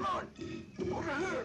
Come on! Over here!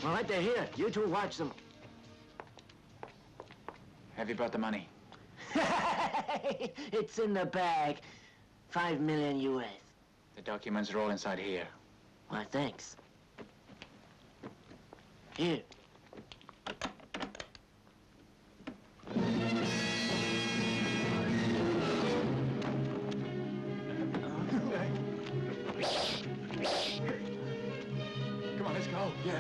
All right, they're here. You two watch them. Have you brought the money? It's in the bag. 5 million US. The documents are all inside here. Why, thanks. Here. Come on, let's go. Yeah.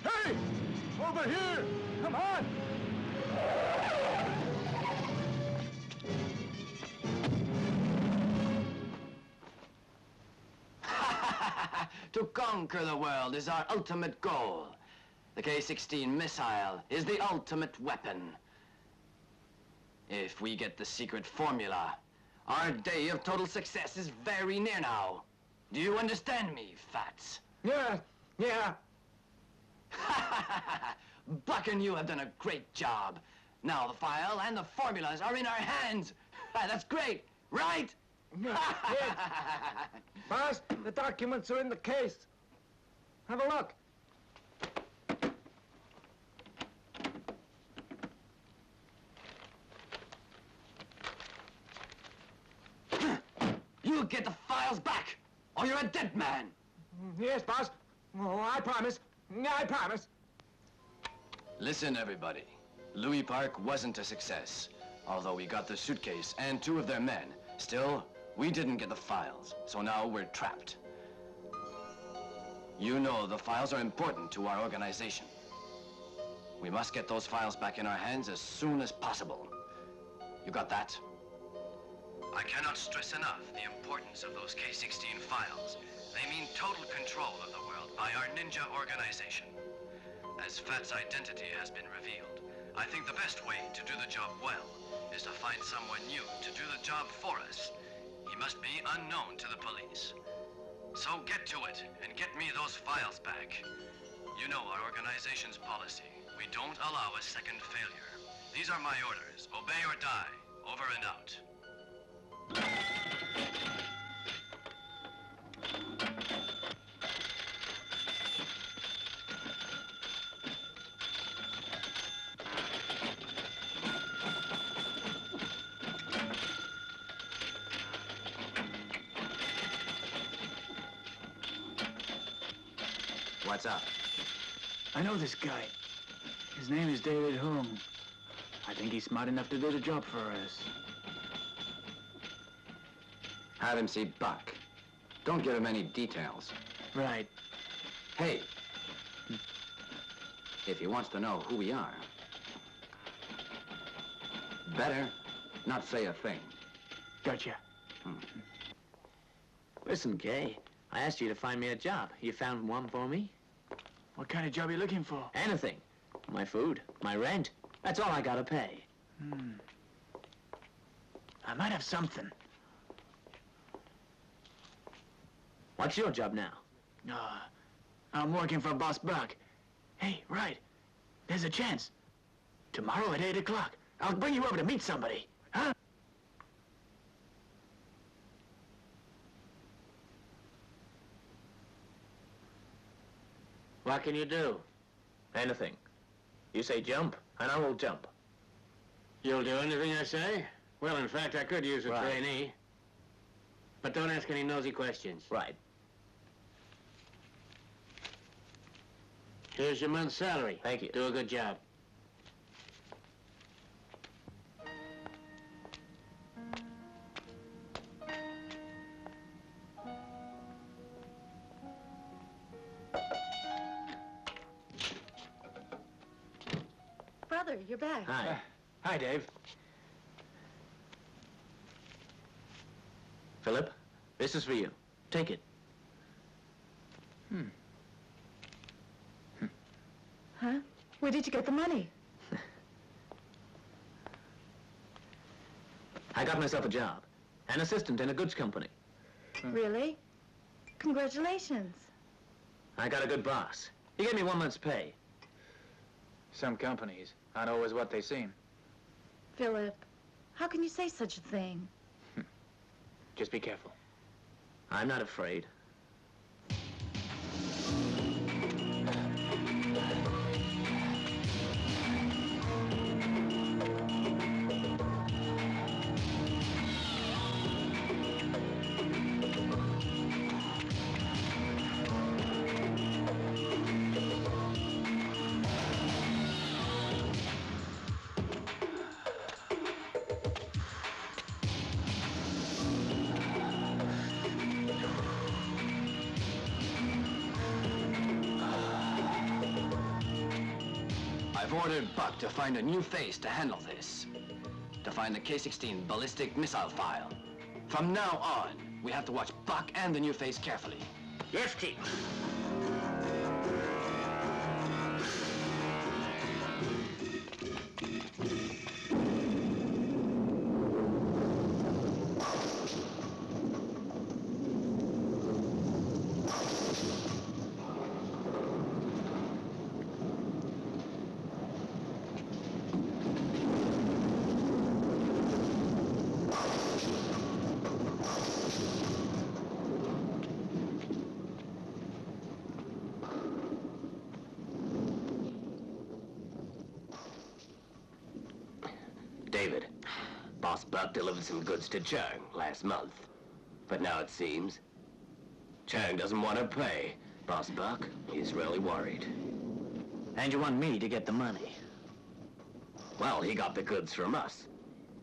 Hey! Over here! Come on! To conquer the world is our ultimate goal. The K-16 missile is the ultimate weapon. If we get the secret formula, our day of total success is very near now. Do you understand me, Fats? Yeah, yeah. Buck and you have done a great job. Now the file and the formulas are in our hands. That's great, right? Yes. Boss, the documents are in the case. Have a look. You get the files back, or you're a dead man. Yes, boss. Oh, I promise. I promise. Listen, everybody. Louis Park wasn't a success. Although we got the suitcase and 2 of their men, still, we didn't get the files, so now we're trapped. You know the files are important to our organization. We must get those files back in our hands as soon as possible. You got that? I cannot stress enough the importance of those K-16 files. They mean total control of the world by our ninja organization. As Fat's identity has been revealed, I think the best way to do the job well is to find someone new to do the job for us. He must be unknown to the police. So get to it and get me those files back. You know our organization's policy. We don't allow a second failure. These are my orders. Obey or die. Over and out. What's up? I know this guy. His name is David Hung. I think he's smart enough to do the job for us. Have him see Buck. Don't give him any details. Right. Hey, if he wants to know who we are, better not say a thing. Gotcha. Listen, Kay, I asked you to find me a job. You found one for me? What kind of job are you looking for? Anything. My food, my rent. That's all I gotta pay. I might have something. What's your job now? I'm working for Boss Buck. Hey, right. There's a chance. Tomorrow at 8 o'clock. I'll bring you over to meet somebody. Huh? What can you do? Anything. You say jump, and I will jump. You'll do anything I say? Well, in fact, I could use a Right. trainee. But don't ask any nosy questions. Right. Here's your month's salary. Thank you. Do a good job. Brother, you're back. Hi. Hi, Dave. Philip, this is for you. Take it. Huh? Where did you get the money? I got myself a job. An assistant in a goods company. Really? Congratulations. I got a good boss. He gave me 1 month's pay. Some companies aren't always what they seem. Philip, how can you say such a thing? Just be careful. I'm not afraid. I've ordered Buck to find a new face to handle this. To find the K-16 ballistic missile file. From now on, we have to watch Buck and the new face carefully. Yes, Chief. David, Boss Buck delivered some goods to Chang last month. But now it seems Chang doesn't want to pay. Boss Buck, he's really worried. And you want me to get the money? Well, he got the goods from us,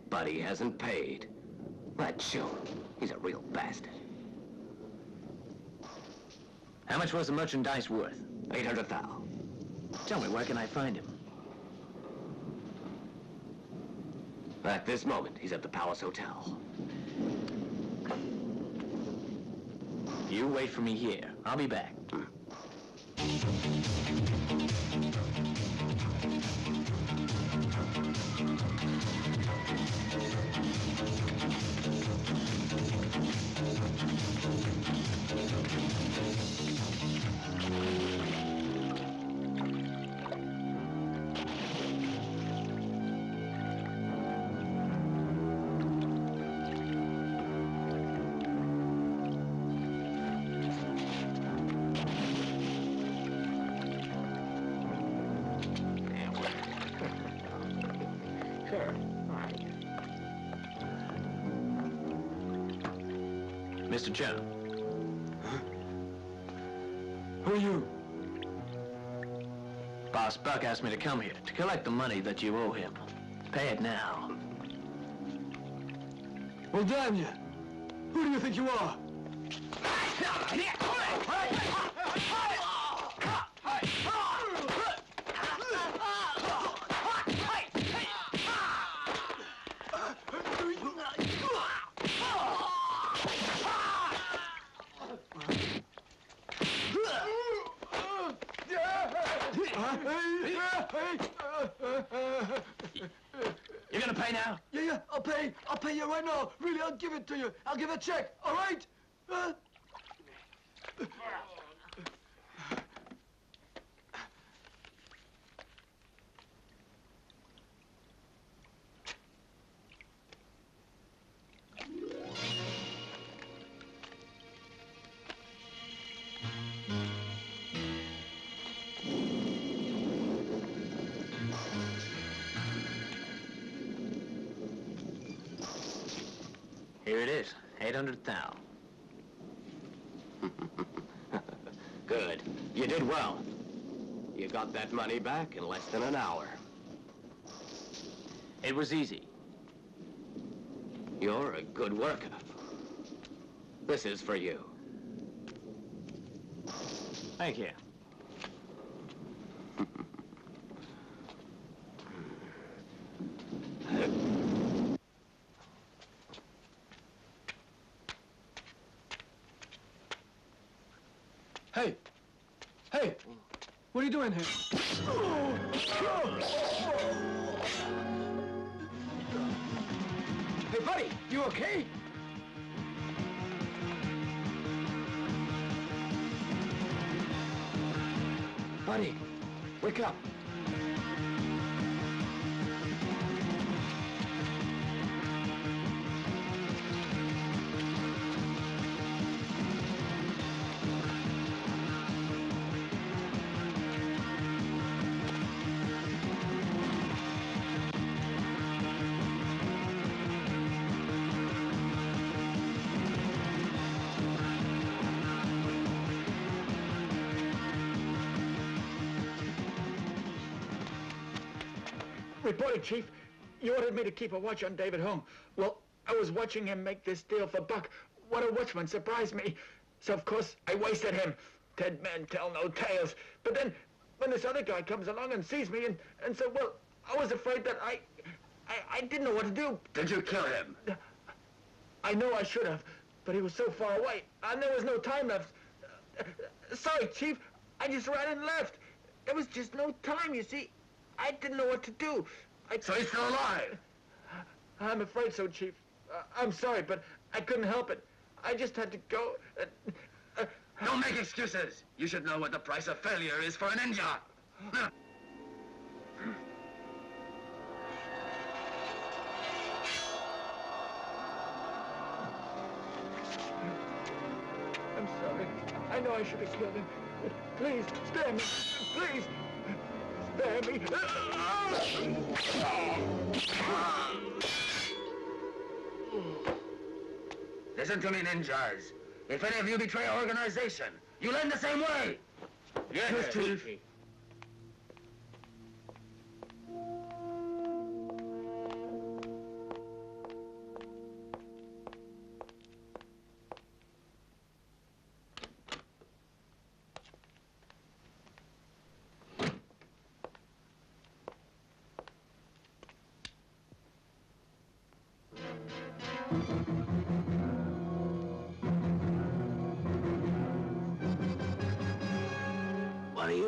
but he hasn't paid. Let's show him. He's a real bastard. How much was the merchandise worth? 800,000. Tell me, where can I find him? At this moment, he's at the Palace Hotel. You wait for me here. I'll be back. Sure. All right. Mr. Chang, Who are you? Boss Buck asked me to come here to collect the money that you owe him. Pay it now. Well, damn you. Who do you think you are? You're gonna pay now? Yeah, I'll pay. I'll pay you right now. Really, I'll give it to you. I'll give a check, all right? Here it is, 800,000. Good. You did well. You got that money back in less than an hour. It was easy. You're a good worker. This is for you. Thank you. Hey! Hey! What are you doing here? Hey, buddy! You okay? Buddy, wake up. Reporting, Chief. You ordered me to keep a watch on David home. Well, I was watching him make this deal for Buck. What a watchman surprised me. So, of course, I wasted him. Dead men tell no tales. But then, when this other guy comes along and sees me and so, well, I was afraid that I didn't know what to do. Did you kill him? I know I should have, but he was so far away, and there was no time left. Sorry, Chief. I just ran and left. There was just no time, you see. I didn't know what to do. So he's still alive? I'm afraid so, Chief. I'm sorry, but I couldn't help it. I just had to go. Don't make excuses. You should know what the price of failure is for a ninja. I'm sorry. I know I should have killed him. But please, spare me. Please, spare me. Listen to me, ninjas. If any of you betray our organization, you'll end the same way. Yes, Chief.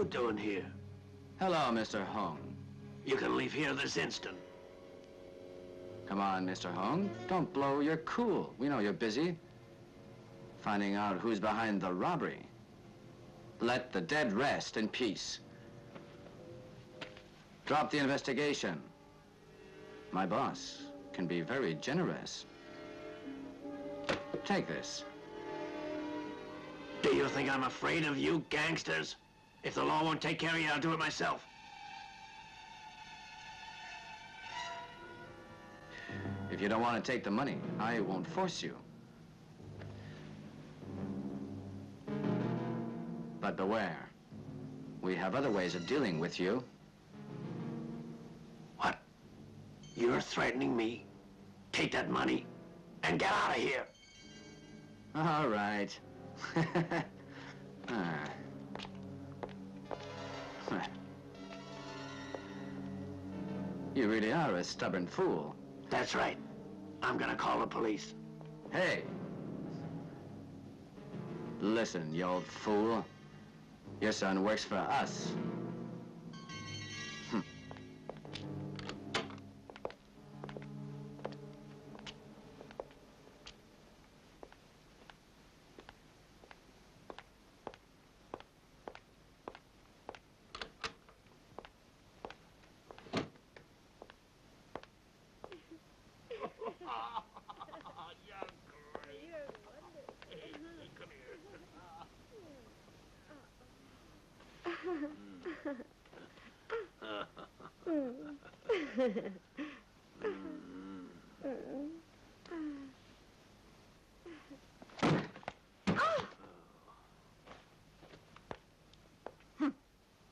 you doing here? Hello, Mr. Hong. You can leave here this instant. Come on, Mr. Hong. Don't blow your cool. We know you're busy. Finding out who's behind the robbery. Let the dead rest in peace. Drop the investigation. My boss can be very generous. Take this. Do you think I'm afraid of you gangsters? If the law won't take care of you, I'll do it myself. If you don't want to take the money, I won't force you. But beware. We have other ways of dealing with you. What? You're threatening me? Take that money and get out of here. All right. Ah. You really are a stubborn fool. That's right. I'm gonna call the police. Hey! Listen, you old fool. Your son works for us.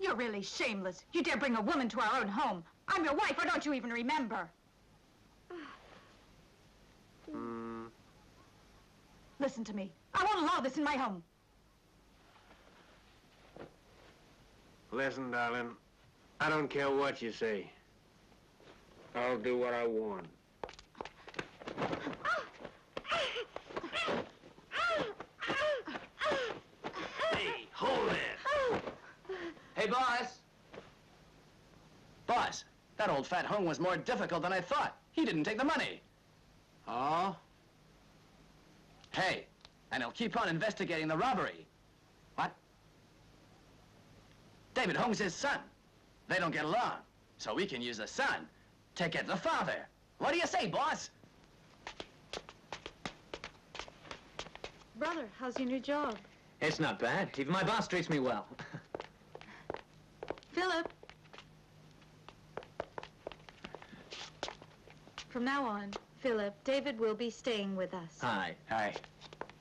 You're really shameless. You dare bring a woman to our own home. I'm your wife, or don't you even remember? Listen to me. I won't allow this in my home. Listen, darling, I don't care what you say. I'll do what I want. Hey, hold it. Hey, boss! Boss, that old fat Hong was more difficult than I thought. He didn't take the money. Oh? Hey, and he'll keep on investigating the robbery. What? David Hong's his son. They don't get along, so we can use the son to get the father. What do you say, boss? Brother, how's your new job? It's not bad. Even my boss treats me well. Philip. From now on, Philip, David will be staying with us. Hi. Hi.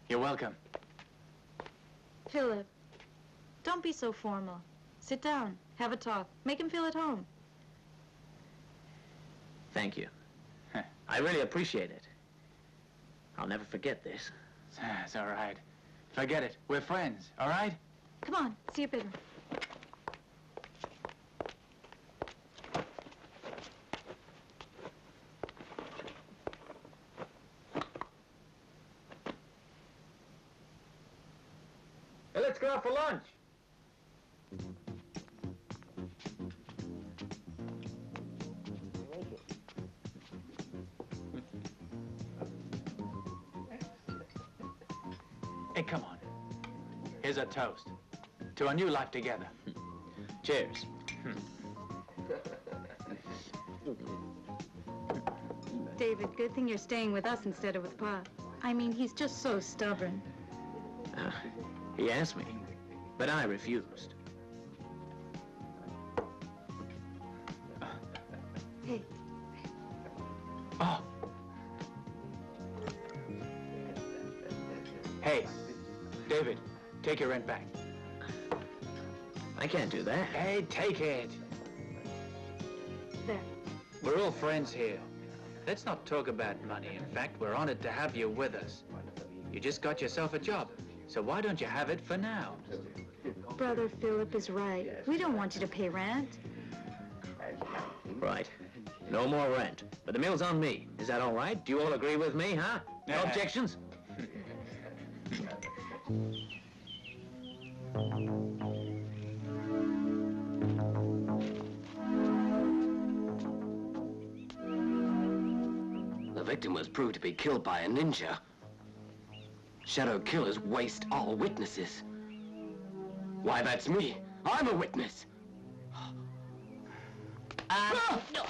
You're welcome. Philip, don't be so formal. Sit down, have a talk, make him feel at home. Thank you. I really appreciate it. I'll never forget this. It's all right. Forget it. We're friends, all right? Come on, see your bedroom. Hey, let's go out for lunch. Hey, come on. Here's a toast to a new life together. Cheers. David, good thing you're staying with us instead of with Pa. I mean, he's just so stubborn. He asked me, but I refused. Hey, Oh. Hey, David, take your rent back. I can't do that. Hey, take it. there. We're all friends here. Let's not talk about money. In fact, we're honored to have you with us. You just got yourself a job, so why don't you have it for now? Brother Philip is right. We don't want you to pay rent. Right. No more rent. But the mill's on me. Is that all right? Do you all agree with me, huh? No Yeah. objections? victim was proved to be killed by a ninja, shadow killers waste all witnesses. Why, that's me. I'm a witness. I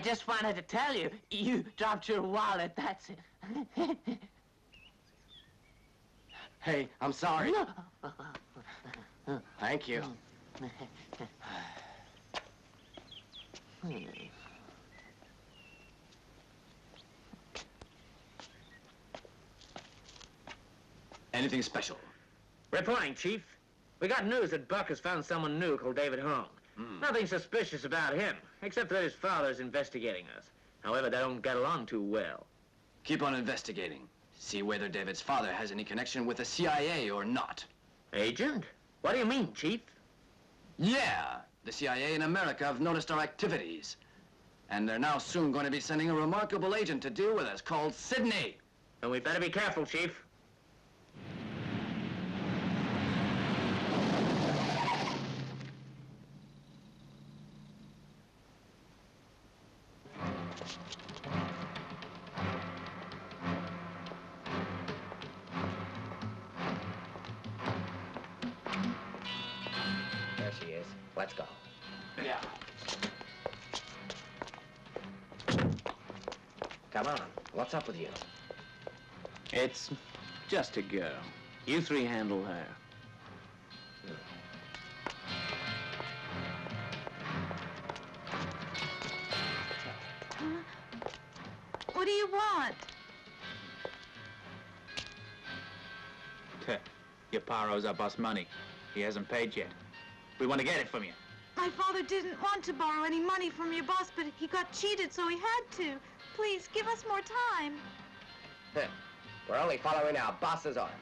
just wanted to tell you, you dropped your wallet, that's it. Hey, I'm sorry. Thank you. Anything special? Reporting, Chief. We got news that Buck has found someone new called David Hong. Nothing suspicious about him, except that his father's investigating us. However, they don't get along too well. Keep on investigating. See whether David's father has any connection with the CIA or not. Agent? What do you mean, Chief? Yeah, the CIA in America have noticed our activities. And they're now soon going to be sending a remarkable agent to deal with us called Sydney. And we better be careful, Chief. There she is. Let's go. Yeah. Come on. What's up with you? It's just a girl. You three handle her. What do you want? Your pa owes our boss money. He hasn't paid yet. We want to get it from you. My father didn't want to borrow any money from your boss, but he got cheated, so he had to. Please, give us more time. We're only following our boss's order.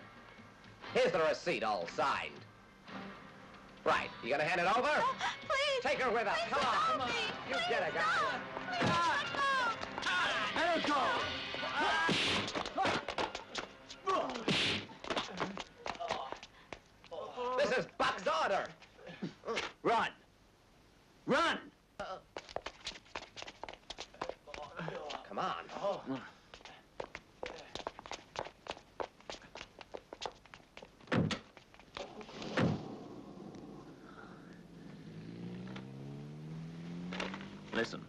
Here's the receipt all signed. Right, you gonna hand it over? Oh, please! Take her with us. Please Come don't on. help me. You Please get her, guy. don't. Please don't. Let her go! This is Buck's order. Run! Run! Come on. Listen,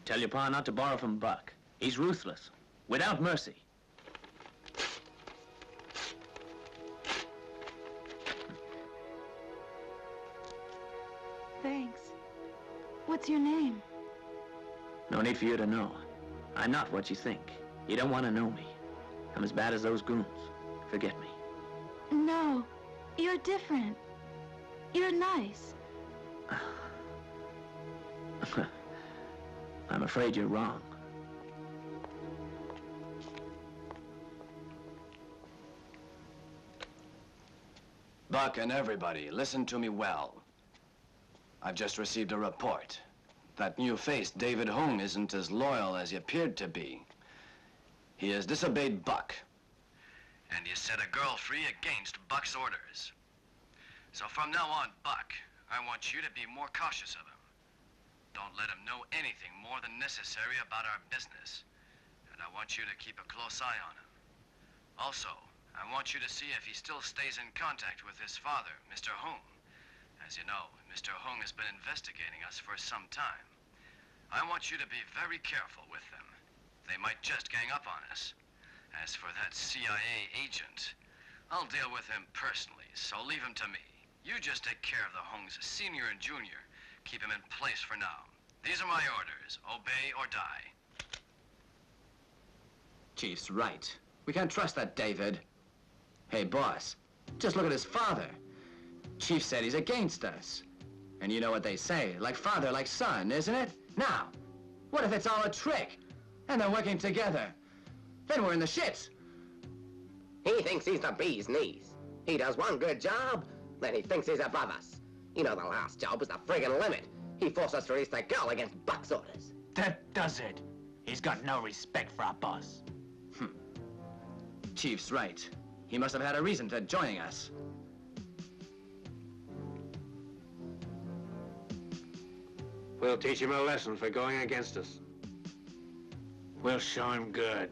tell your pa not to borrow from Buck. He's ruthless, without mercy. Thanks. What's your name? No need for you to know. I'm not what you think. You don't want to know me. I'm as bad as those goons. Forget me. No, you're different. You're nice. I'm afraid you're wrong. Buck and everybody, listen to me well. I've just received a report. That new-faced David Hong isn't as loyal as he appeared to be. He has disobeyed Buck. And you set a girl free against Buck's orders. So from now on, Buck, I want you to be more cautious of him. Don't let him know anything more than necessary about our business. And I want you to keep a close eye on him. Also, I want you to see if he still stays in contact with his father, Mr. Hong. As you know, Mr. Hong has been investigating us for some time. I want you to be very careful with them. They might just gang up on us. As for that CIA agent, I'll deal with him personally, so leave him to me. You just take care of the Hongs, senior and junior. Keep him in place for now. These are my orders. Obey or die. Chief's right. We can't trust that David. Hey, boss, just look at his father. Chief said he's against us. And you know what they say, like father, like son, isn't it? Now, what if it's all a trick? And they're working together? Then we're in the shits. He thinks he's the bee's knees. He does one good job, then he thinks he's above us. You know the last job was the friggin' limit. He forced us to release that girl against Buck's orders. That does it. He's got no respect for our boss. Chief's right. He must have had a reason for joining us. We'll teach him a lesson for going against us. We'll show him good.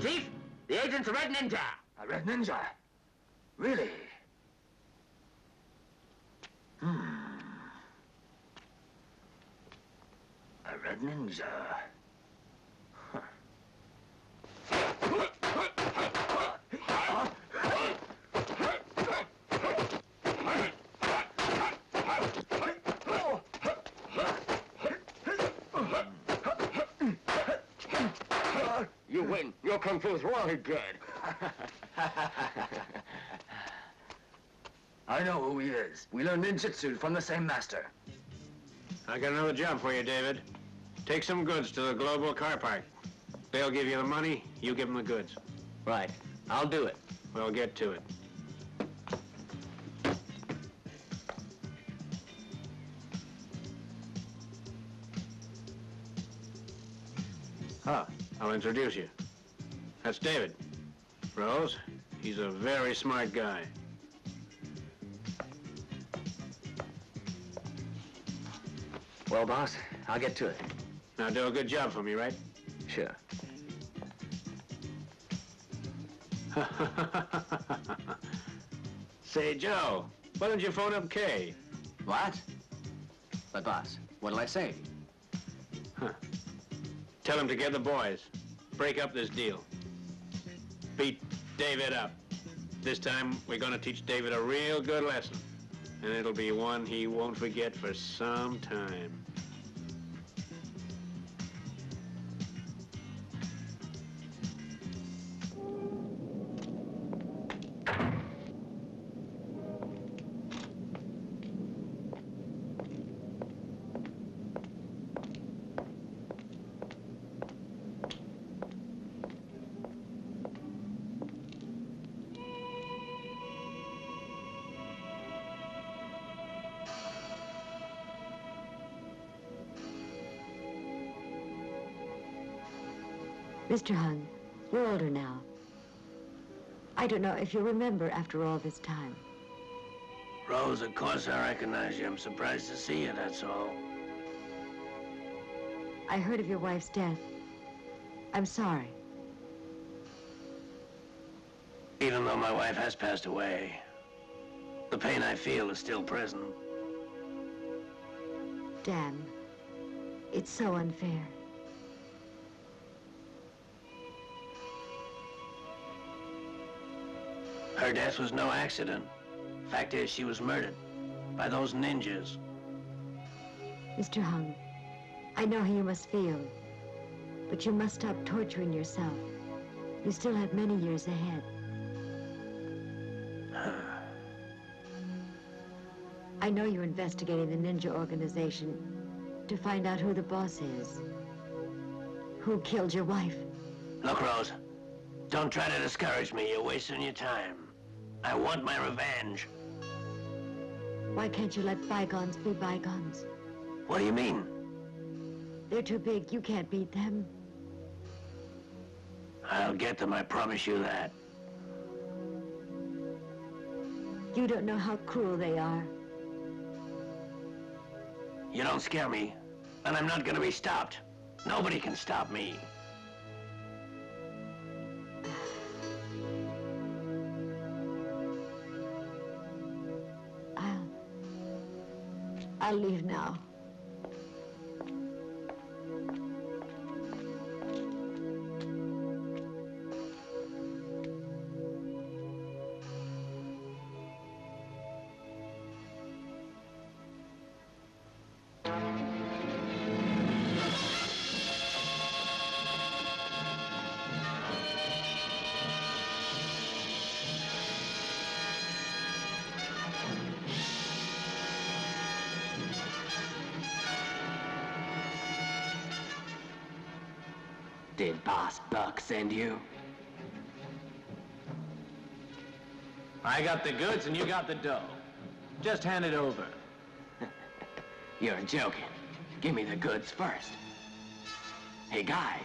Chief, the agent's a red ninja. A red ninja? Really? A red ninja. Huh. You win. Your kung fu's really good. I know who he is. We learned ninjutsu from the same master. I got another job for you, David. Take some goods to the Global Car Park. They'll give you the money, you give them the goods. Right. I'll do it. We'll get to it. I'll introduce you. That's David. Rose, he's a very smart guy. Well, boss, I'll get to it. Now do a good job for me, right? Sure. Say, Joe, why don't you phone up Kay? What? But, boss, what'll I say? Tell him to get the boys. Break up this deal. Beat David up. This time, we're gonna teach David a real good lesson. And it'll be one he won't forget for some time. Mr. Hung, you're older now. I don't know if you remember after all this time. Rose, of course I recognize you. I'm surprised to see you, that's all. I heard of your wife's death. I'm sorry. Even though my wife has passed away, the pain I feel is still present. Dan, it's so unfair. Her death was no accident. Fact is, she was murdered by those ninjas. Mr. Hung, I know how you must feel, but you must stop torturing yourself. You still have many years ahead. I know you're investigating the ninja organization to find out who the boss is. Who killed your wife? Look, Rose, don't try to discourage me. You're wasting your time. I want my revenge. Why can't you let bygones be bygones? What do you mean? They're too big. You can't beat them. I'll get them, I promise you that. You don't know how cruel they are. You don't scare me, and I'm not gonna be stopped. Nobody can stop me. I'll leave now. Did Boss Buck send you? I got the goods and you got the dough. Just hand it over. You're joking. Give me the goods first. Hey, guys.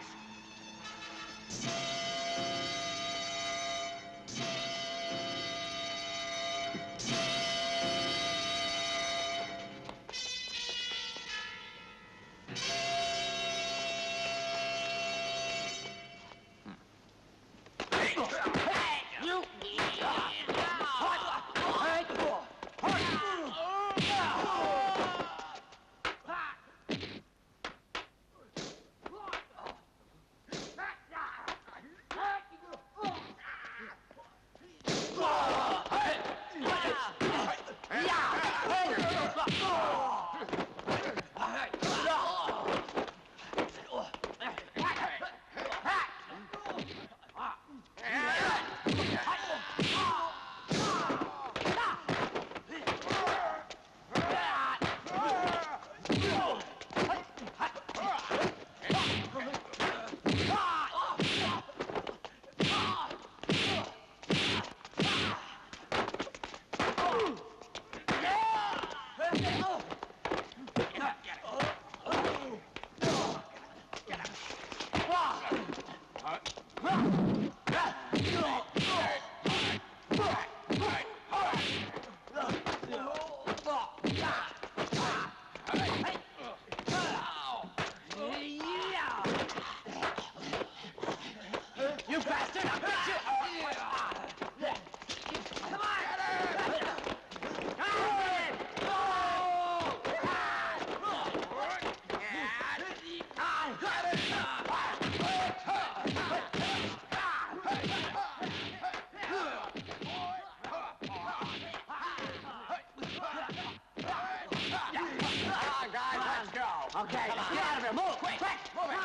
Okay, get out of here. Move, quick, move it.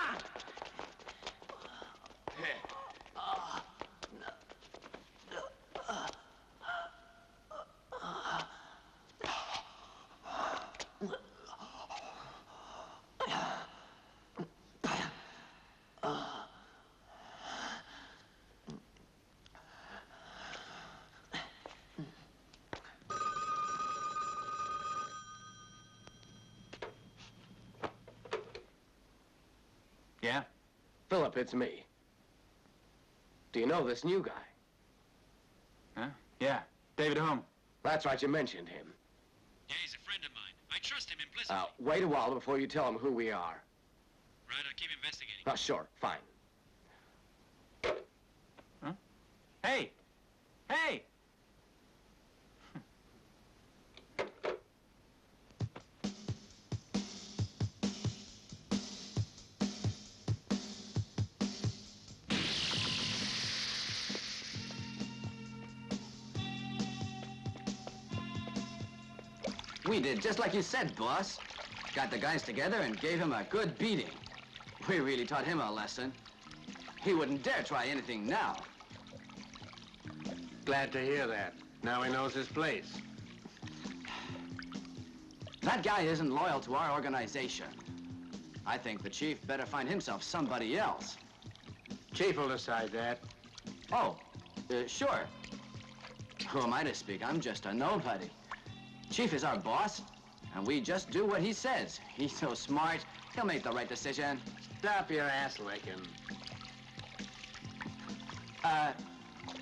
Yeah? Philip, it's me. Do you know this new guy? Huh? Yeah. David Home. That's right, you mentioned him. Yeah, he's a friend of mine. I trust him implicitly. Wait a while before you tell him who we are. Right, I'll keep investigating. Sure, fine. Huh? Hey! Hey! We did just like you said, boss. Got the guys together and gave him a good beating. We really taught him a lesson. He wouldn't dare try anything now. Glad to hear that. Now he knows his place. That guy isn't loyal to our organization. I think the chief better find himself somebody else. Chief will decide that. Oh, sure. Who am I to speak? I'm just a nobody. Chief is our boss, and we just do what he says. He's so smart, he'll make the right decision. Stop your ass licking.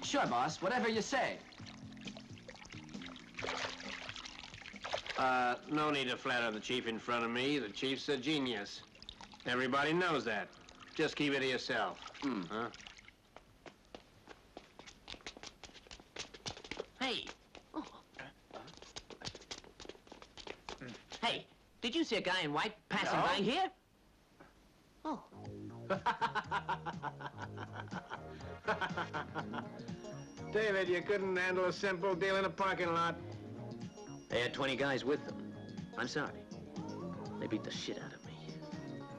Sure, boss, whatever you say. No need to flatter the chief in front of me. The chief's a genius. Everybody knows that. Just keep it to yourself. Huh? Hey. Oh. Hey, did you see a guy in white passing by here? Oh. David, you couldn't handle a simple deal in a parking lot. They had 20 guys with them. I'm sorry. They beat the shit out of me.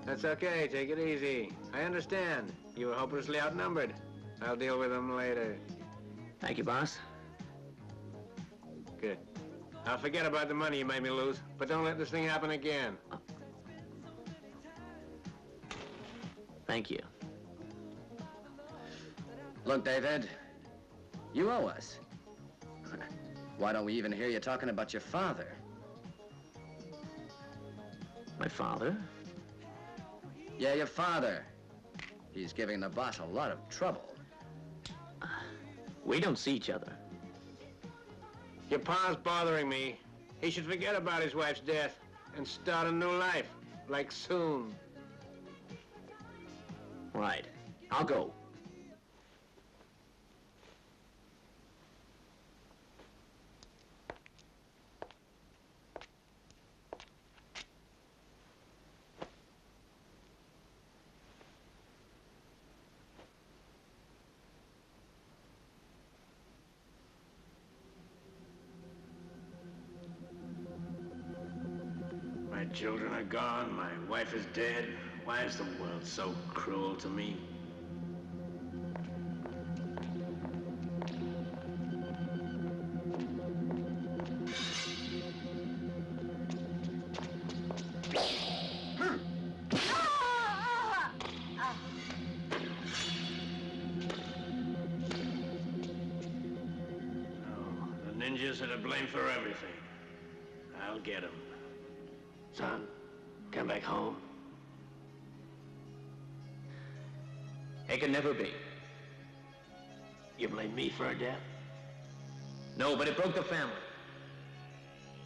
That's okay. Take it easy. I understand. You were hopelessly outnumbered. I'll deal with them later. Thank you, boss. Good. I'll forget about the money you made me lose, but don't let this thing happen again. Thank you. Look, David, you owe us. Why don't we even hear you talking about your father? My father? Yeah, your father. He's giving the boss a lot of trouble. We don't see each other. Your pa's bothering me. He should forget about his wife's death and start a new life, like soon. Right. I'll go. My children are gone, my wife is dead. Why is the world so cruel to me? The ninjas are to blame for everything. I'll get them. Son, come back home. It can never be. You blame me for her death? No, but it broke the family.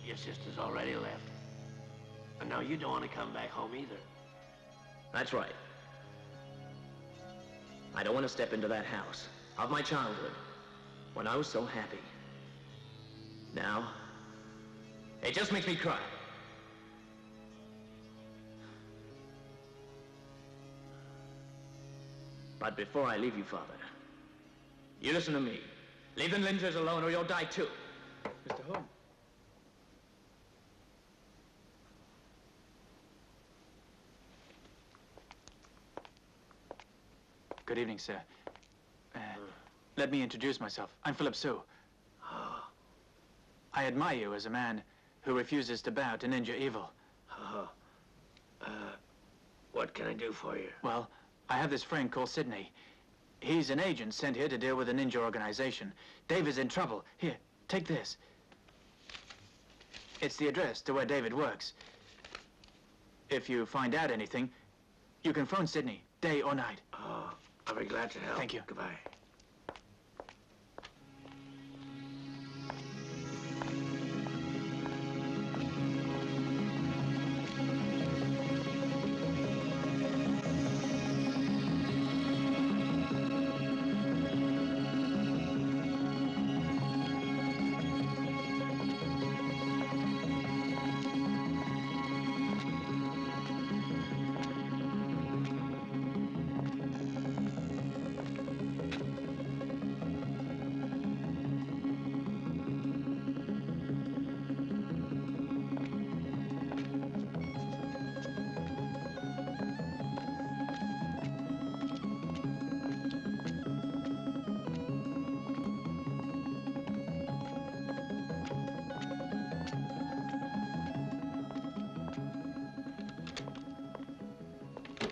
Your sister's already left. And now you don't want to come back home either. That's right. I don't want to step into that house of my childhood when I was so happy. Now, it just makes me cry. But before I leave you, Father, you listen to me. Leave the ninjas alone or you'll die too. Mr. Holmes. Good evening, sir. Let me introduce myself. I'm Philip Sue. I admire you as a man who refuses to bow to ninja evil. What can I do for you? Well, I have this friend called Sidney. He's an agent sent here to deal with a ninja organization. David's in trouble. Here, take this. It's the address to where David works. If you find out anything, you can phone Sidney, day or night. Oh, I'll be glad to help. Thank you. Goodbye.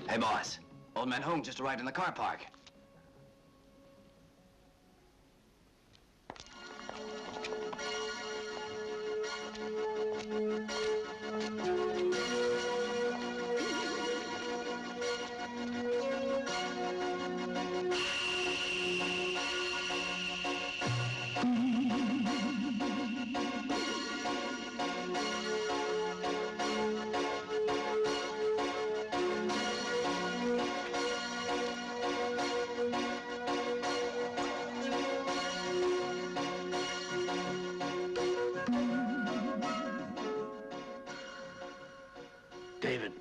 Hey, boss. Old man Hong just arrived in the car park. David,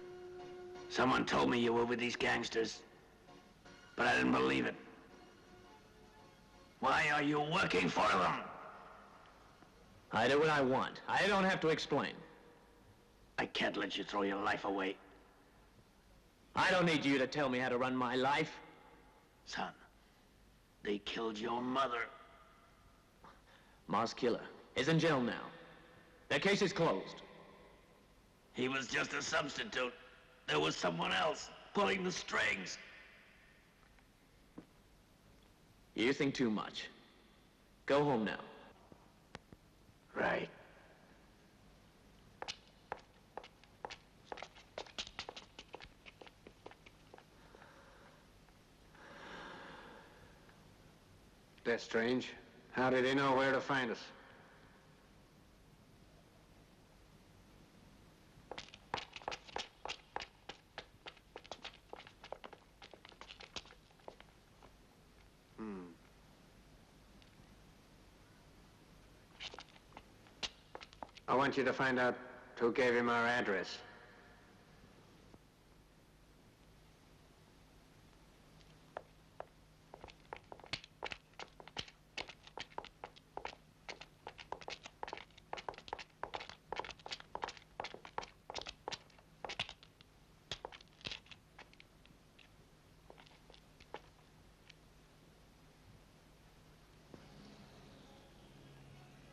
someone told me you were with these gangsters, but I didn't believe it. Why are you working for them? I do what I want. I don't have to explain. I can't let you throw your life away. I don't need you to tell me how to run my life. Son, they killed your mother. Ma's killer is in jail now. Their case is closed. He was just a substitute. There was someone else pulling the strings. You think too much. Go home now. Right. That's strange. How did he know where to find us? I want you to find out who gave him our address.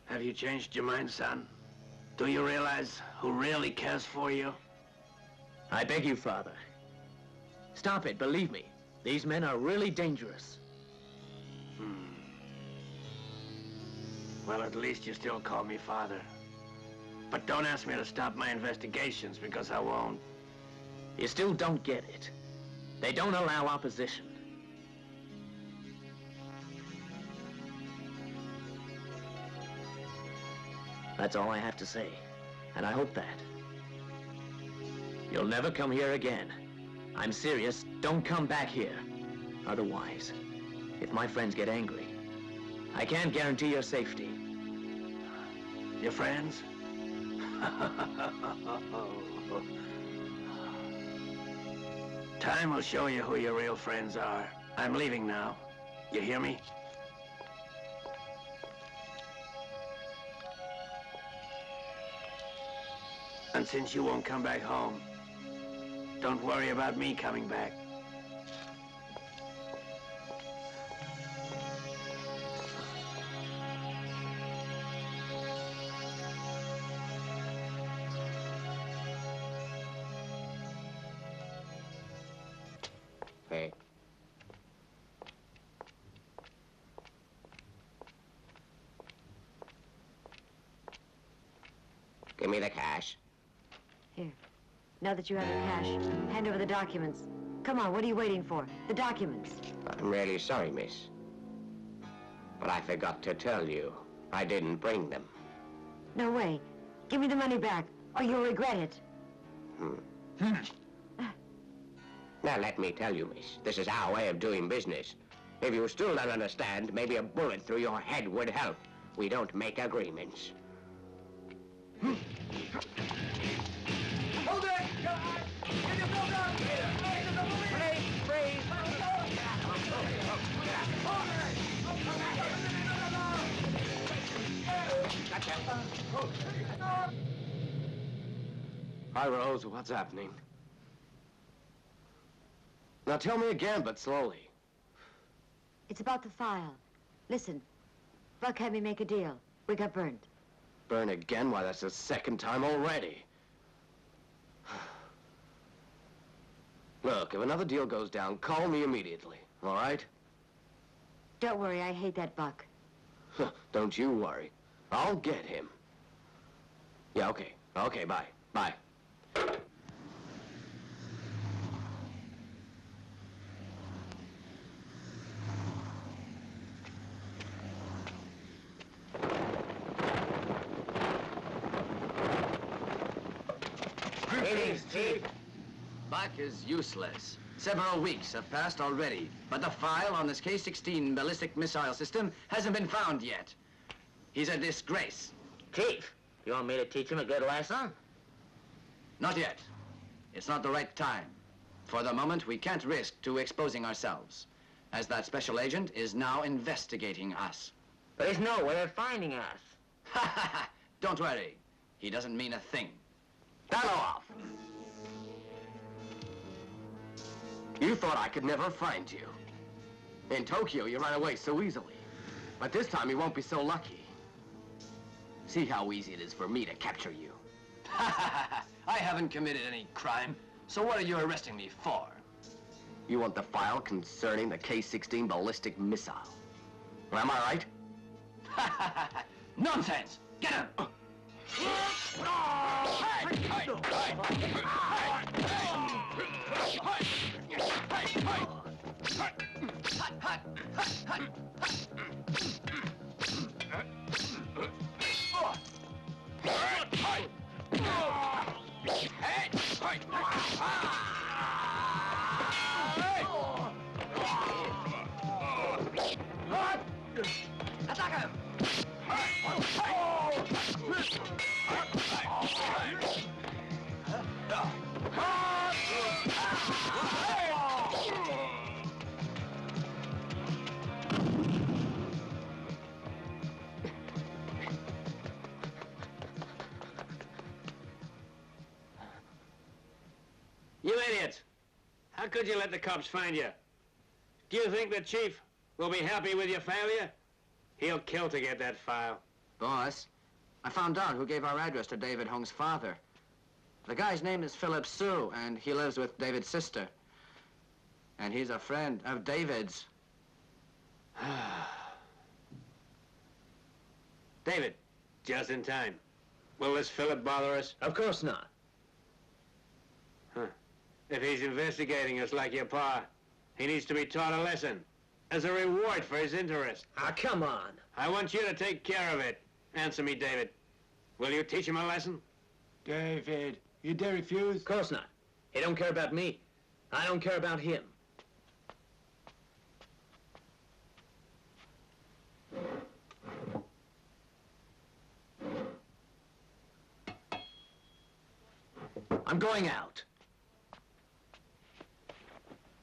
Have you changed your mind, son? Do you realize who really cares for you? I beg you, Father. Stop it, believe me. These men are really dangerous. Well, at least you still call me Father. But don't ask me to stop my investigations, because I won't. You still don't get it. They don't allow opposition. That's all I have to say, and I hope that. You'll never come here again. I'm serious, don't come back here. Otherwise, if my friends get angry, I can't guarantee your safety. Your friends? Time will show you who your real friends are. I'm leaving now. You hear me? And since you won't come back home, don't worry about me coming back. Hey. Give me the cash. Here. Now that you have the cash, hand over the documents. Come on, what are you waiting for? The documents. I'm really sorry, miss. But I forgot to tell you, I didn't bring them. No way. Give me the money back, or you'll regret it. Now let me tell you, miss, this is our way of doing business. If you still don't understand, maybe a bullet through your head would help. We don't make agreements. Hold it! Get yourself down here! Freeze! Hi, Rose. What's happening? Now tell me again, but slowly. It's about the file. Listen, Buck had me make a deal. We got burned. Burn again? Why, that's the second time already. Look, if another deal goes down, call me immediately, all right? Don't worry, I hate that Buck. Don't you worry. I'll get him. Yeah, okay. Okay, bye. Bye. Greetings, Chief. Buck is useless. Several weeks have passed already, but the file on this K-16 ballistic missile system hasn't been found yet. He's a disgrace. Chief, you want me to teach him a good lesson? Not yet. It's not the right time. For the moment, we can't risk to exposing ourselves, as that special agent is now investigating us. There's no way of finding us. Ha ha ha! Don't worry. He doesn't mean a thing. Hello off. You thought I could never find you. In Tokyo, you ran away so easily. But this time, you won't be so lucky. See how easy it is for me to capture you. Ha ha ha! I haven't committed any crime, so what are you arresting me for? You want the file concerning the K-16 ballistic missile? Well, am I right? Nonsense! Get him! You idiots! How could you let the cops find you? Do you think the chief will be happy with your failure? He'll kill to get that file. Boss, I found out who gave our address to David Hong's father. The guy's name is Philip Sue, and he lives with David's sister. And he's a friend of David's. David, just in time. Will this Philip bother us? Of course not. Huh. If he's investigating us like your pa, he needs to be taught a lesson as a reward for his interest. Ah, come on. I want you to take care of it. Answer me, David. Will you teach him a lesson? David, you dare refuse? Of course not. He don't care about me. I don't care about him. I'm going out.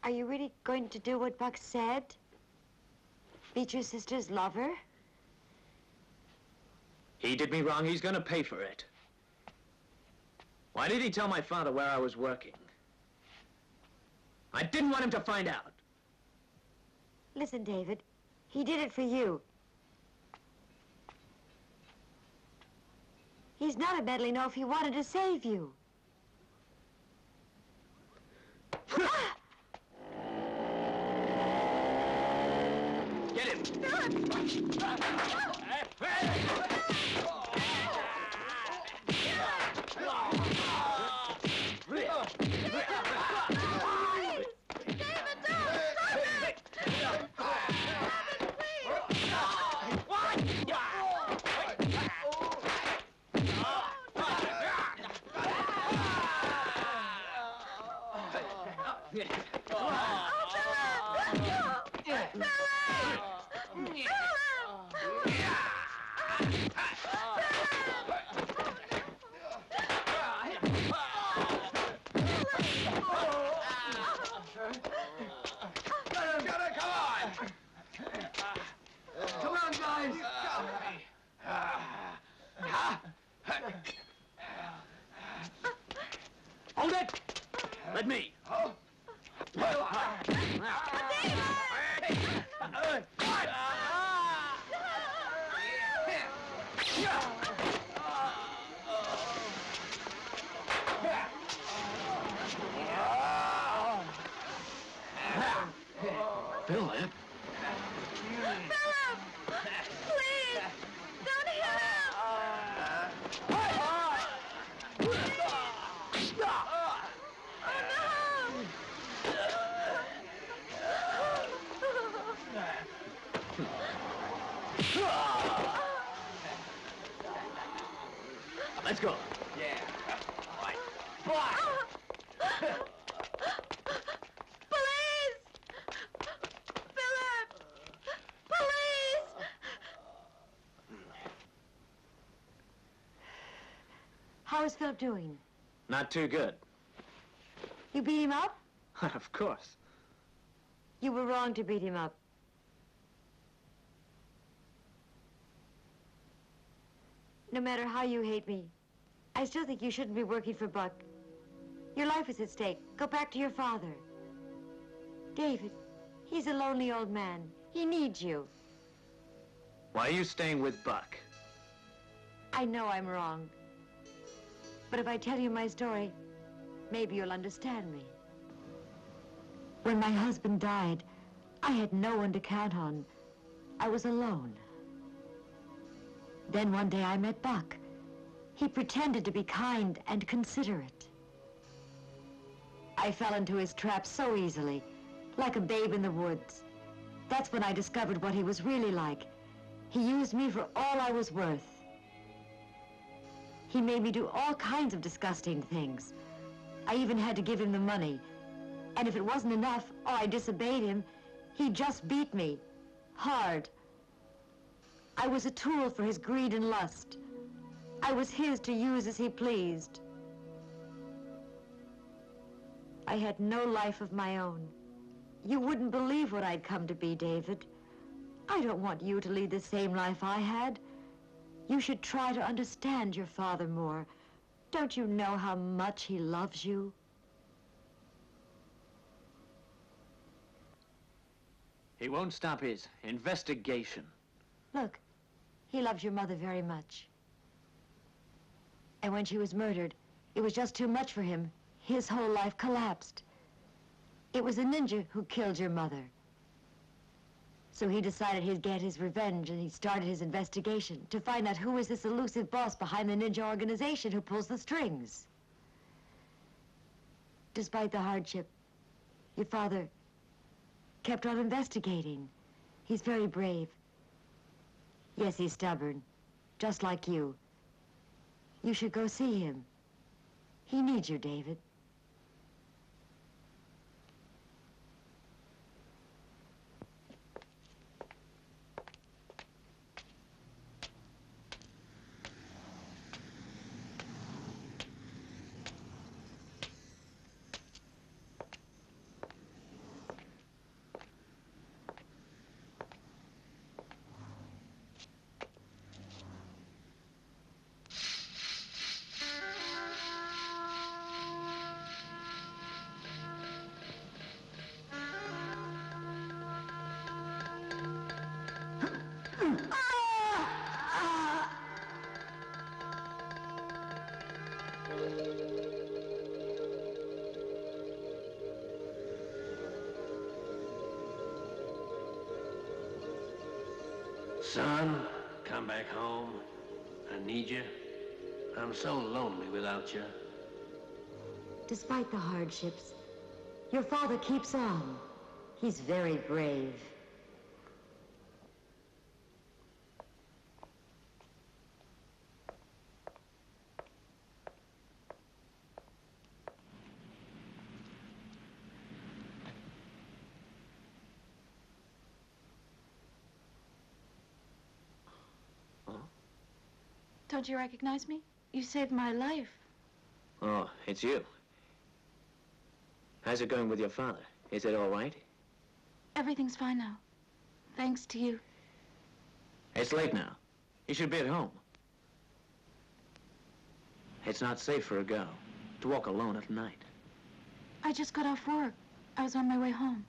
Are you really going to do what Buck said? Beat your sister's lover? He did me wrong. He's gonna pay for it. Why did he tell my father where I was working? I didn't want him to find out. Listen, David, he did it for you. He's not a meddling oaf. He wanted to save you. Get him! Hold it! Let me. Philip? Please! Don't hit Let's go. Police! Philip! Police! How is Philip doing? Not too good. You beat him up? Of course. You were wrong to beat him up. No matter how you hate me, I still think you shouldn't be working for Buck. Your life is at stake. Go back to your father. David, he's a lonely old man. He needs you. Why are you staying with Buck? I know I'm wrong. But if I tell you my story, maybe you'll understand me. When my husband died, I had no one to count on. I was alone. Then one day I met Buck. He pretended to be kind and considerate. I fell into his trap so easily, like a babe in the woods. That's when I discovered what he was really like. He used me for all I was worth. He made me do all kinds of disgusting things. I even had to give him the money. And if it wasn't enough, or I disobeyed him, he just beat me. Hard. I was a tool for his greed and lust. I was his to use as he pleased. I had no life of my own. You wouldn't believe what I'd come to be, David. I don't want you to lead the same life I had. You should try to understand your father more. Don't you know how much he loves you? He won't stop his investigation. Look, he loves your mother very much. And when she was murdered, it was just too much for him. His whole life collapsed. It was a ninja who killed your mother. So he decided he'd get his revenge, and he started his investigation to find out who is this elusive boss behind the ninja organization who pulls the strings. Despite the hardship, your father kept on investigating. He's very brave. Yes, he's stubborn, just like you. You should go see him. He needs you, David. Son, come back home. I need you. I'm so lonely without you. Despite the hardships, your father keeps on. He's very brave. Don't you recognize me? You saved my life. Oh, it's you. How's it going with your father? Is it all right? Everything's fine now. Thanks to you. It's late now. You should be at home. It's not safe for a girl to walk alone at night. I just got off work. I was on my way home.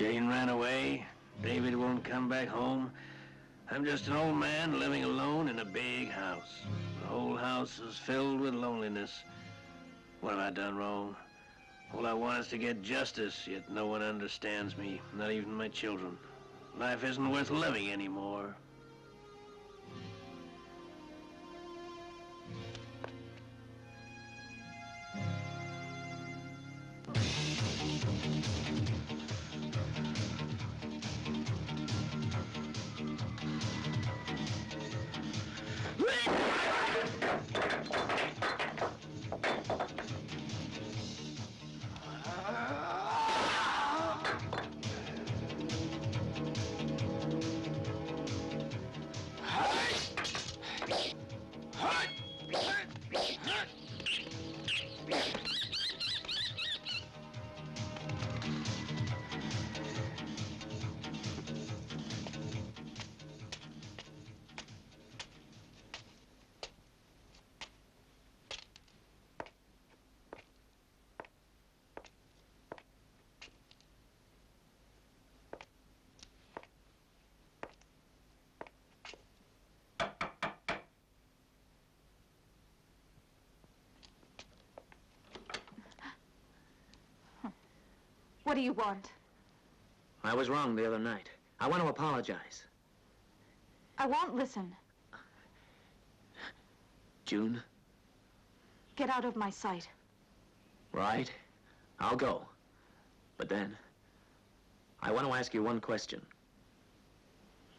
Jane ran away. David won't come back home. I'm just an old man living alone in a big house. The whole house is filled with loneliness. What have I done wrong? All I want is to get justice, yet no one understands me, not even my children. Life isn't worth living anymore. What do you want? I was wrong the other night. I want to apologize. I won't listen. June? Get out of my sight. Right. I'll go. But then, I want to ask you one question.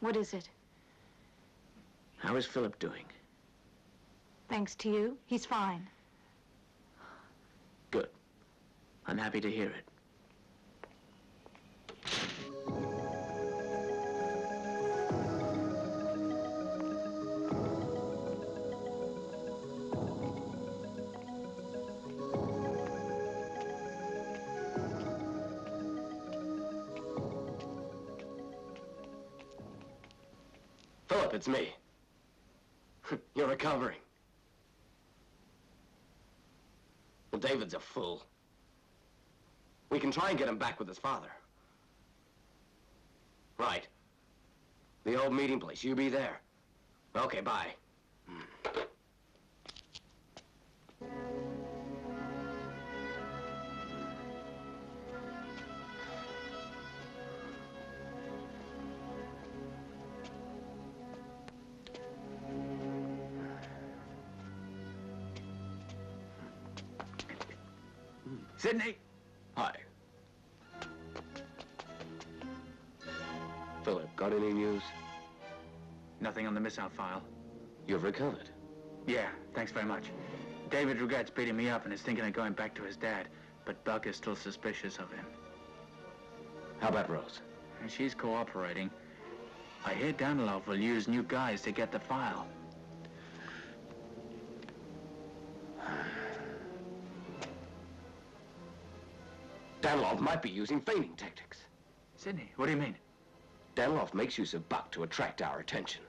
What is it? How is Philip doing? Thanks to you, he's fine. Good. I'm happy to hear it. Philip, it's me. You're recovering. Well, David's a fool. We can try and get him back with his father. Right. The old meeting place. You be there. Okay, bye. Sidney? Hi. Philip, got any news? Nothing on the missile file. You've recovered. Yeah, thanks very much. David regrets beating me up and is thinking of going back to his dad, but Buck is still suspicious of him. How about Rose? And she's cooperating. I hear Danilov will use new guys to get the file. Danilov might be using feigning tactics. Sidney, what do you mean? Danilov makes use of Buck to attract our attention.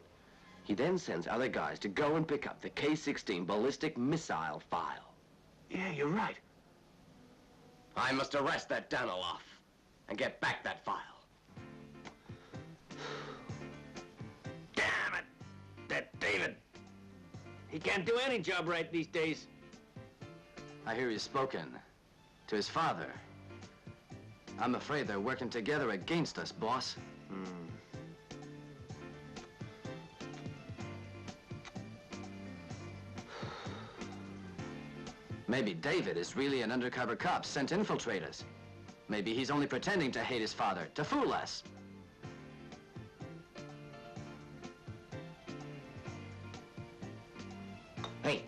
He then sends other guys to go and pick up the K-16 ballistic missile file. Yeah, you're right. I must arrest that Danilov and get back that file. Damn it! That David. He can't do any job right these days. I hear he's spoken to his father. I'm afraid they're working together against us, boss. Maybe David is really an undercover cop sent to infiltrate us. Maybe he's only pretending to hate his father, to fool us. Hey,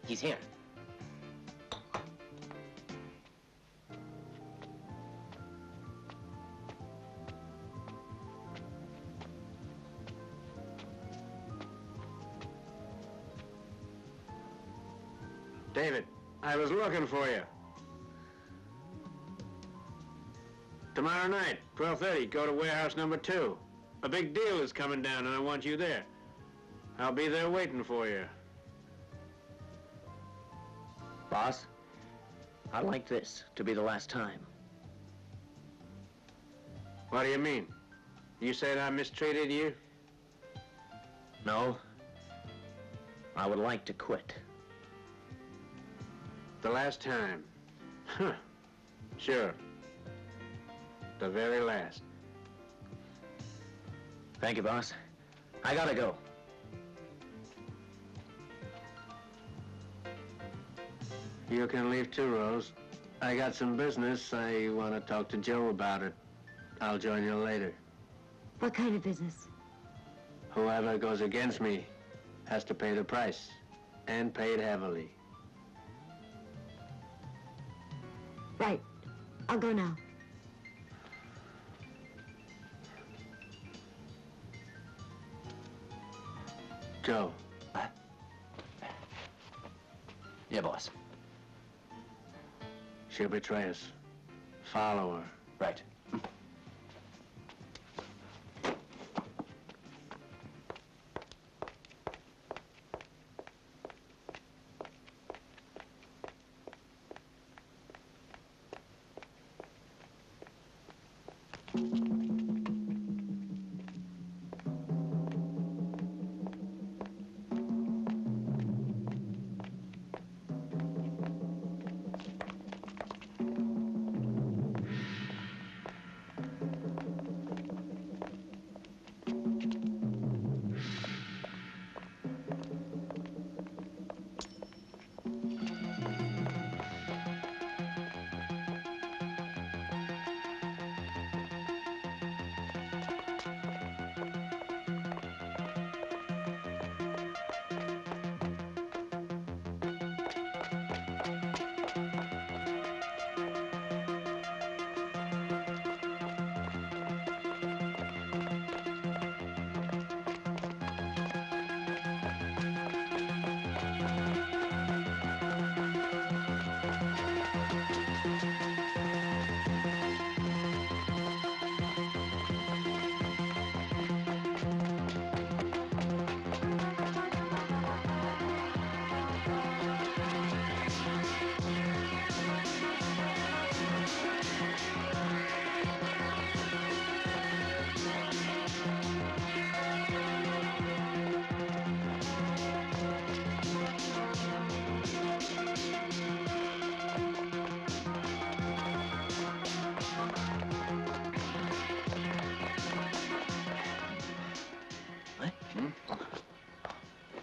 he's here. David, I was looking for you. Tomorrow night, 12:30, go to warehouse number 2. A big deal is coming down and I want you there. I'll be there waiting for you. Boss, I'd like this to be the last time. What do you mean? You said I mistreated you? No. I would like to quit. The last time? Huh. Sure. The very last. Thank you, boss. I gotta go. You can leave too, Rose. I got some business. I want to talk to Joe about it. I'll join you later. What kind of business? Whoever goes against me has to pay the price, and pay it heavily. Right. I'll go now. Joe. Yeah, boss. She'll betray us. Follow her. Right.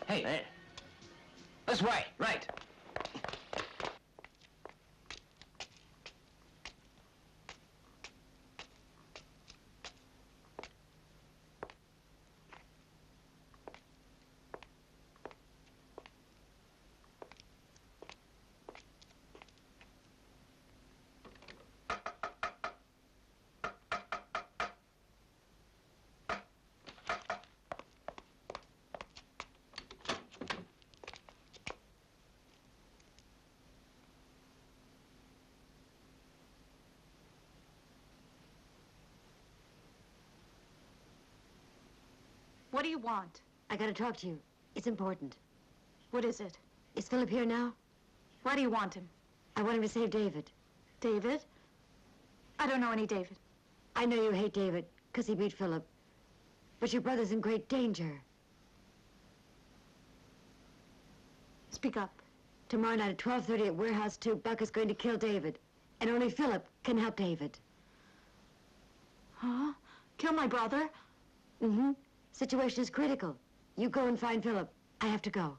Hey. There. This way. Right. What do you want? I gotta talk to you. It's important. What is it? Is Philip here now? Why do you want him? I want him to save David. David? I don't know any David. I know you hate David, because he beat Philip. But your brother's in great danger. Speak up. Tomorrow night at 12:30 at Warehouse 2, Buck is going to kill David. And only Philip can help David. Huh? Kill my brother? Mm-hmm. Situation is critical. You go and find Philip. I have to go.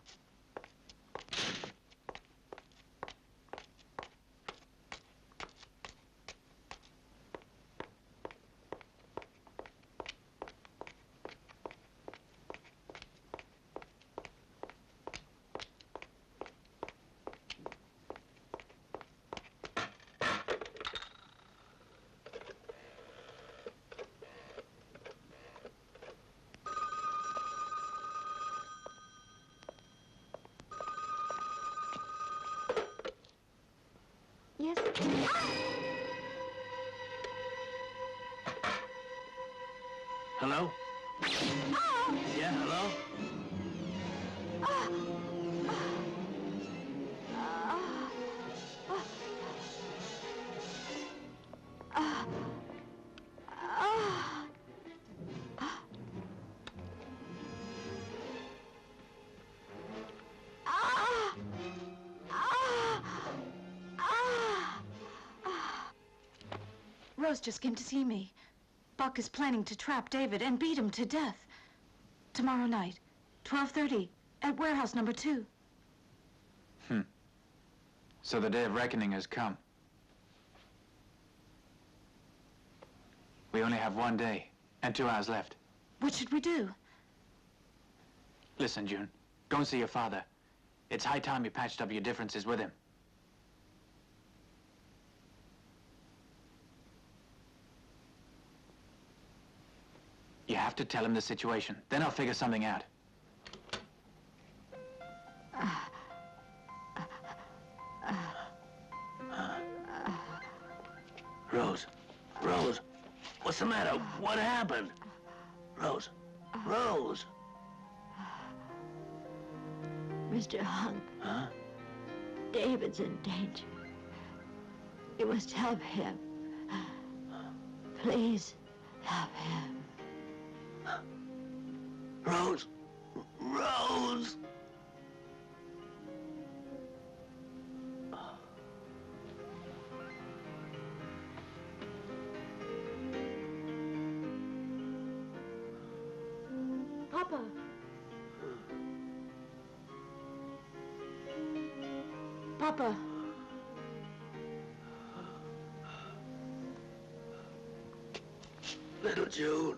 Yes? Hello? Yeah, hello? Rose just came to see me. Buck is planning to trap David and beat him to death. Tomorrow night, 12:30, at warehouse number 2. So the day of reckoning has come. We only have 1 day and 2 hours left. What should we do? Listen, June, go and see your father. It's high time you patched up your differences with him. You have to tell him the situation. Then I'll figure something out. Rose, Rose, what's the matter? What happened? Rose, Rose. Mr. Hung. Huh? David's in danger. You must help him. Please, help him. Rose, Rose. Papa. Papa. Little June.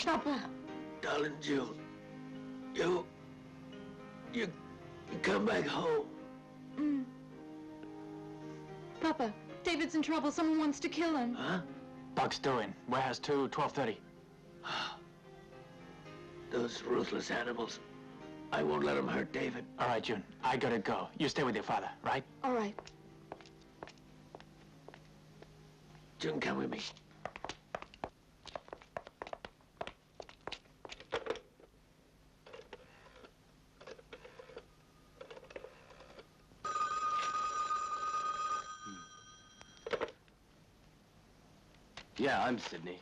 Papa. Darling June. You come back home. Papa, David's in trouble. Someone wants to kill him. Huh? Buck's doing. Warehouse 2, 12:30. Those ruthless animals. I won't let them hurt David. All right, June, I gotta go. You stay with your father, right? All right. June, come with me. Yeah, I'm Sidney.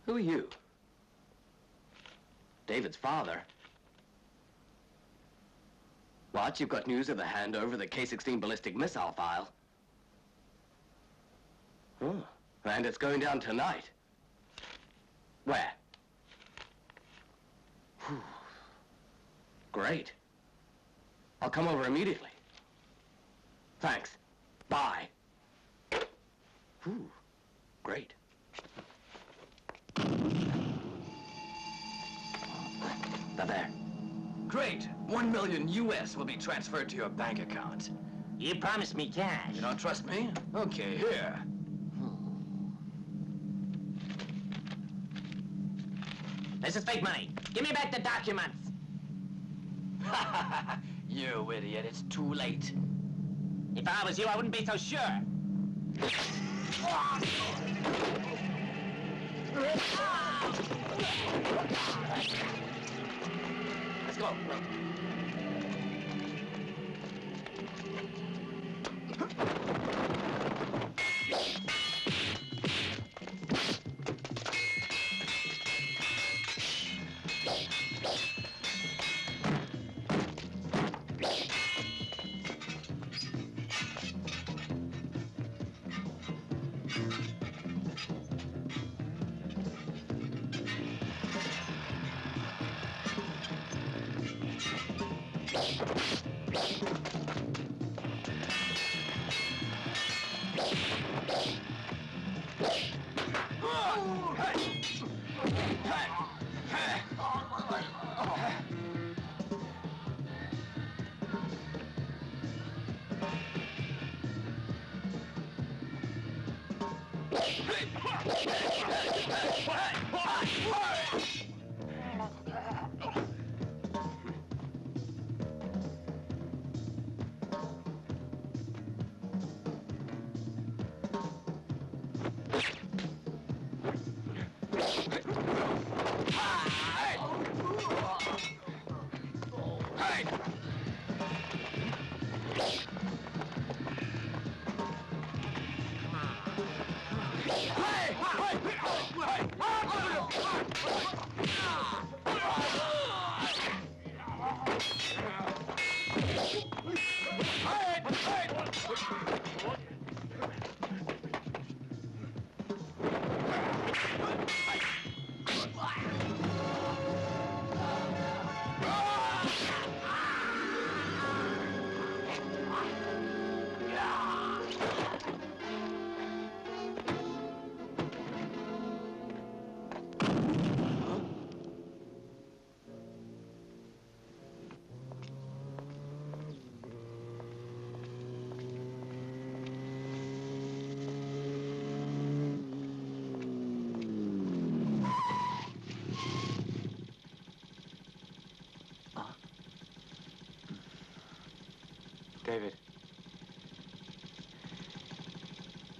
Who are you? David's father. What? You've got news of the handover of the K-16 ballistic missile file? Oh, and it's going down tonight. Where? Whew. Great. I'll come over immediately. Thanks. Bye. Whew. Great. There. Great. 1 million US will be transferred to your bank account. You promised me cash. You don't trust me? Okay, here. This is fake money. Give me back the documents. You idiot, it's too late. If I was you, I wouldn't be so sure. Let's go.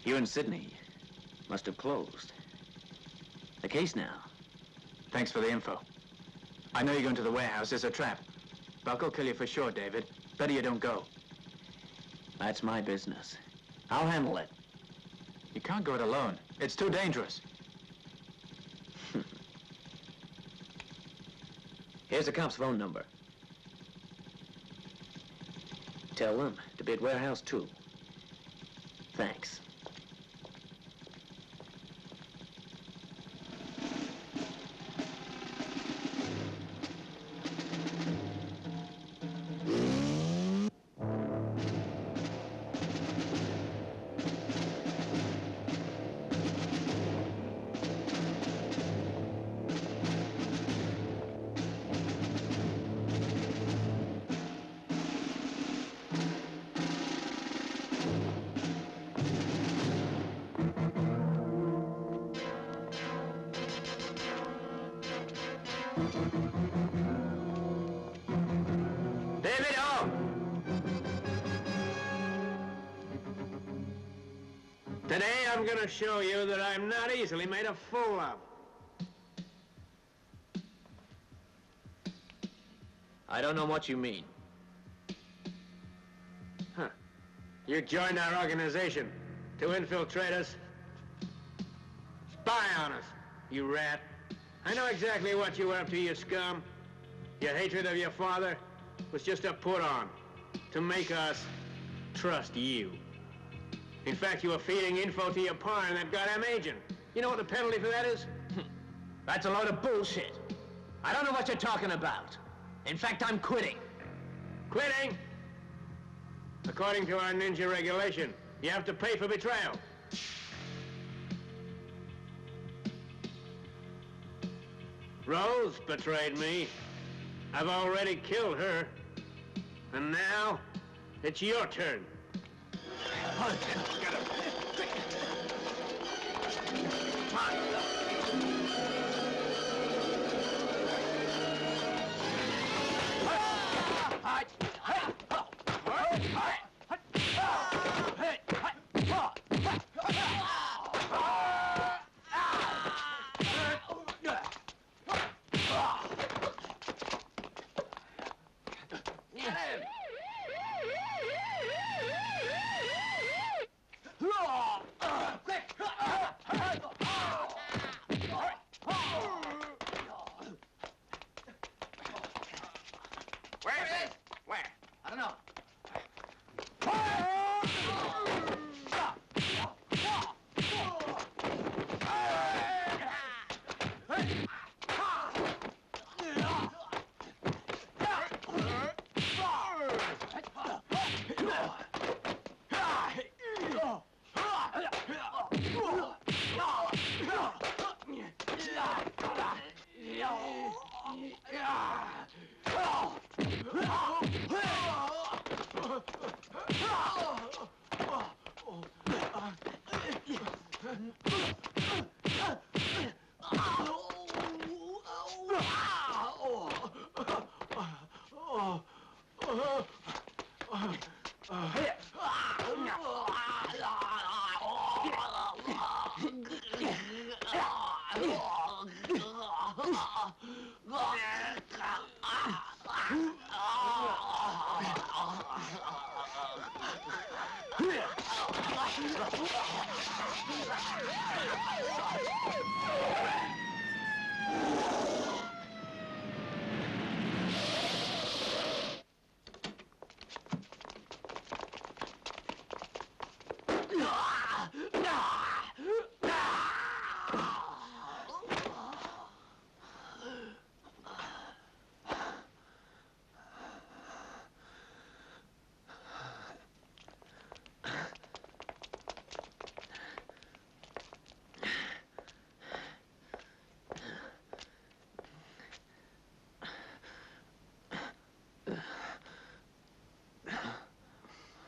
You and Sydney must have closed the case now. Thanks for the info. I know you're going to the warehouse. It's a trap. Buck will kill you for sure, David. Better you don't go. That's my business. I'll handle it. You can't go it alone. It's too dangerous. Here's the cop's phone number. Tell them to be at warehouse 2. Thanks. David, oh! Today I'm gonna show you that I'm not easily made a fool of. I don't know what you mean. Huh. You joined our organization to infiltrate us, spy on us, you rat. I know exactly what you were up to, you scum. Your hatred of your father was just a put-on to make us trust you. In fact, you were feeding info to your pa and that goddamn agent. You know what the penalty for that is? That's a load of bullshit. I don't know what you're talking about. In fact, I'm quitting. Quitting? According to our ninja regulation, you have to pay for betrayal. Rose betrayed me. I've already killed her. And now, it's your turn.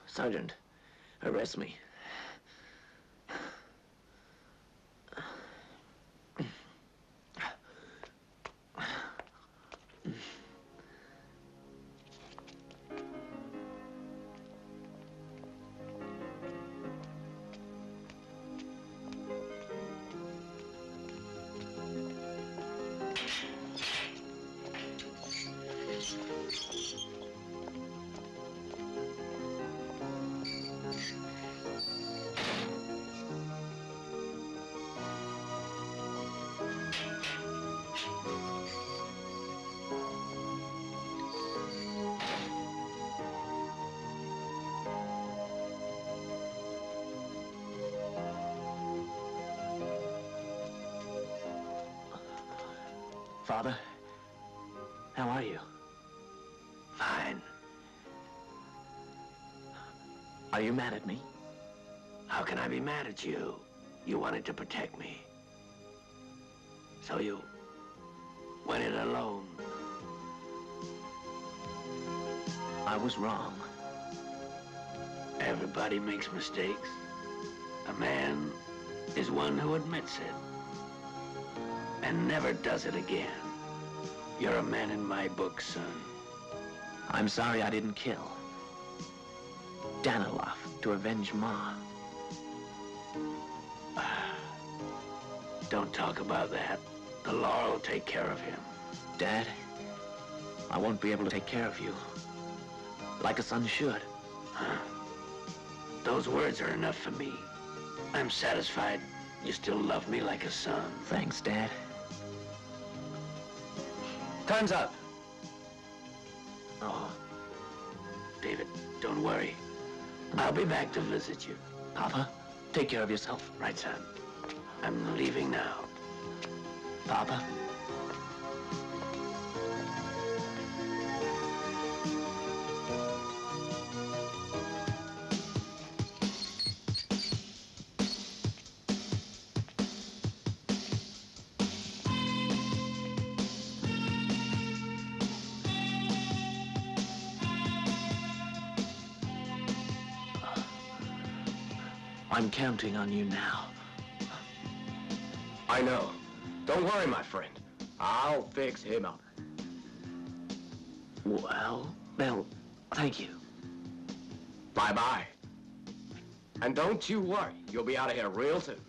Sergeant, arrest me. Father, how are you? Fine. Are you mad at me? How can I be mad at you? You wanted to protect me. So you went it alone. I was wrong. Everybody makes mistakes. A man is one who admits it and never does it again. You're a man in my book, son. I'm sorry I didn't kill Danilov to avenge Ma. Don't talk about that. The law will take care of him. Dad, I won't be able to take care of you like a son should. Huh? Those words are enough for me. I'm satisfied you still love me like a son. Thanks, Dad. Time's up. Oh, David, don't worry. I'll be back to visit you. Papa, take care of yourself. Right, son. I'm leaving now. Papa. I'm counting on you now. I know. Don't worry, my friend. I'll fix him up. Well, thank you. Bye-bye. And don't you worry. You'll be out of here real soon.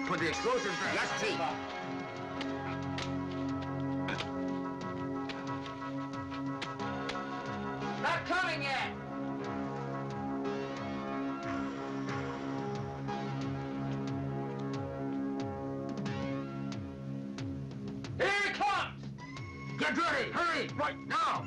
Put the explosives there. Yes, Chief. Not coming yet! Here he comes! Get ready! Hurry! Right now!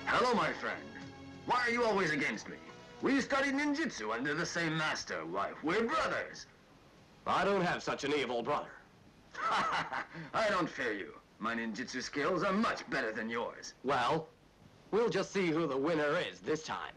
Hello, my friend. Why are you always against me? We studied ninjutsu under the same master. Why, we're brothers. I don't have such an evil brother. I don't fear you. My ninjutsu skills are much better than yours. Well, we'll just see who the winner is this time.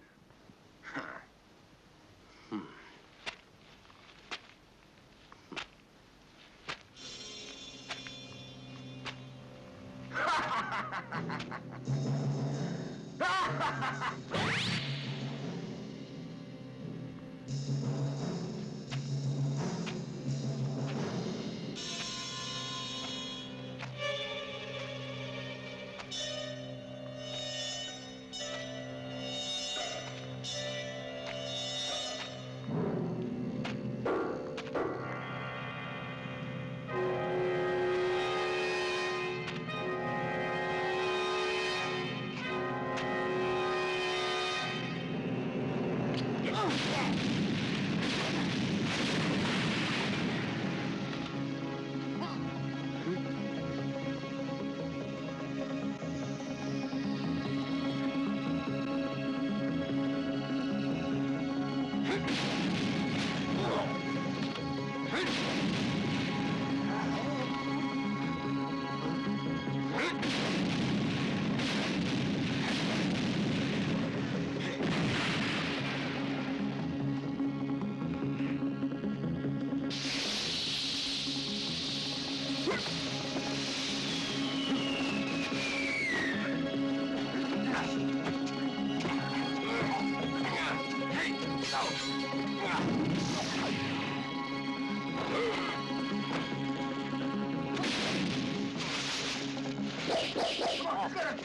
Hey!